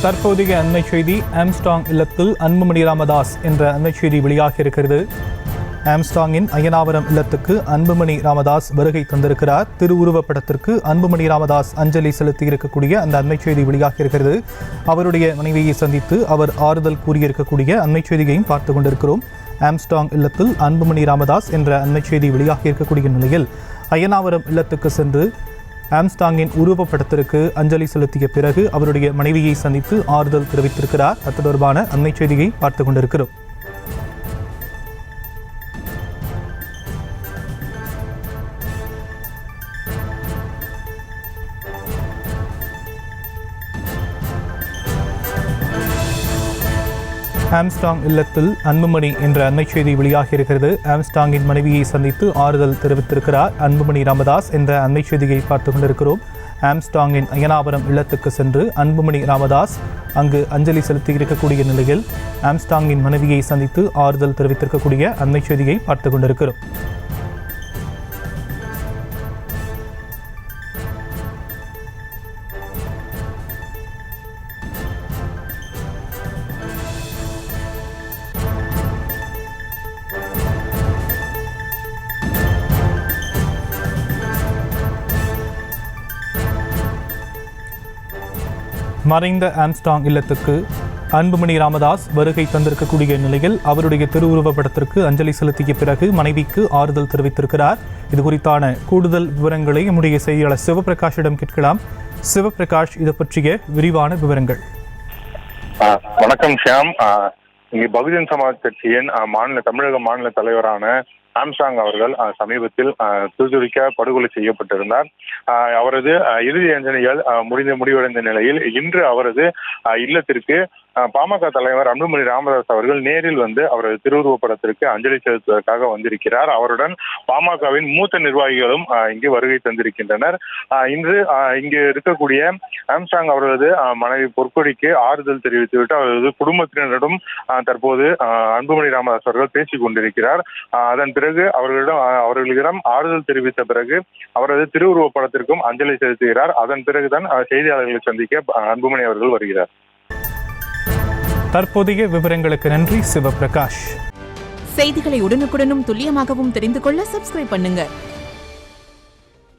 தற்போதைய அண்மை செய்தி. ஆம்ஸ்ட்ராங் இல்லத்தில் அன்புமணி ராமதாஸ் என்ற அண்மை செய்தி வெளியாகி இருக்கிறது. ஆம்ஸ்ட்ராங்கின் அய்யனாவரம் இல்லத்துக்கு அன்புமணி ராமதாஸ் வருகை தந்திருக்கிறார். திருவுருவப் படத்திற்கு அன்புமணி ராமதாஸ் அஞ்சலி செலுத்தி இருக்கக்கூடிய அந்த அண்மை செய்தி வெளியாகி இருக்கிறது. அவருடைய மனைவியை சந்தித்து அவர் ஆறுதல் கூறியிருக்கக்கூடிய அண்மை செய்தியையும் பார்த்து கொண்டிருக்கிறோம். ஆம்ஸ்ட்ராங் இல்லத்தில் அன்புமணி ராமதாஸ் என்ற அண்மை செய்தி வெளியாகி இருக்கக்கூடிய நிலையில் அய்யனாவரம் இல்லத்துக்கு சென்று ஆம்ஸ்ட்ராங்கின் உருவப்படத்திற்கு அஞ்சலி செலுத்திய பிறகு அவருடைய மனைவியை சந்தித்து ஆறுதல் தெரிவித்திருக்கிறார். அது தொடர்பான அண்மை செய்தியை பார்த்து கொண்டிருக்கிறோம். ஆம்ஸ்ட்ராங் இல்லத்தில் அன்புமணி என்ற அண்மை செய்தி வெளியாகி இருக்கிறது. ஆம்ஸ்ட்ராங்கின் மனைவியை சந்தித்து ஆறுதல் தெரிவித்திருக்கிறார் அன்புமணி ராமதாஸ் என்ற அண்மை செய்தியை பார்த்து கொண்டிருக்கிறோம். ஆம்ஸ்ட்ராங்கின் அய்யனாவரம் இல்லத்துக்கு சென்று அன்புமணி ராமதாஸ் அங்கு அஞ்சலி செலுத்தி இருக்கக்கூடிய நிலையில் ஆம்ஸ்ட்ராங்கின் மனைவியை சந்தித்து ஆறுதல் தெரிவித்திருக்கக்கூடிய அண்மை செய்தியை பார்த்து கொண்டிருக்கிறோம். மறைந்த ஆம்ஸ்ட்ராங் இல்லத்துக்கு அன்புமணி ராமதாஸ் வருகை தந்திருக்கக்கூடிய நிலையில் அவருடைய திருவுருவப் படத்திற்கு அஞ்சலி செலுத்திய பிறகு மனைவிக்கு ஆறுதல் தெரிவித்திருக்கிறார். இது குறித்தான கூடுதல் விவரங்களை நம்முடைய செய்தியாளர் சிவபிரகாஷிடம் கேட்கலாம். சிவபிரகாஷ், இது பற்றிய விரிவான விவரங்கள். வணக்கம் ஷியாம். இங்கே பகுஜன் சமாஜ் கட்சியின் தமிழக மாநில தலைவரான ஆம்ஸ்ட்ராங் அவர்கள் சமீபத்தில் துடிதுடிக்க படுகொலை செய்யப்பட்டிருந்தார். அவரது இறுதி அஞ்சலிகள் முடிவடைந்த நிலையில் இன்று அவரது இல்லத்திற்கு பாமக தலைவர் அன்புமணி ராமதாஸ் அவர்கள் நேரில் வந்து அவரது திருவுருவப் படத்திற்கு அஞ்சலி செலுத்துவதற்காக வந்திருக்கிறார். அவருடன் பாமகவின் மூத்த நிர்வாகிகளும் இங்கு வருகை தந்திருக்கின்றனர். இன்று இங்கு இருக்கக்கூடிய ஆம்ஸ்ட்ராங் அவரது மனைவி பொற்கொடிக்கு ஆறுதல் தெரிவித்துவிட்டு அவரது குடும்பத்தினரிடம் தற்போது அன்புமணி ராமதாஸ் அவர்கள் பேசிக் கொண்டிருக்கிறார். அதன் பிறகு அவர்களிடம் ஆறுதல் தெரிவித்த பிறகு அவரது திருவுருவப் படத்திற்கும் அஞ்சலி செலுத்துகிறார். அதன் பிறகுதான் செய்தியாளர்களை சந்திக்க அன்புமணி அவர்கள் வருகிறார். தற்போதைய விவரங்களுக்கு நன்றி சிவபிரகாஷ். செய்திகளை உடனுக்குடனும் துல்லியமாகவும் தெரிந்து கொள்ள சப்ஸ்கிரைப் பண்ணுங்க.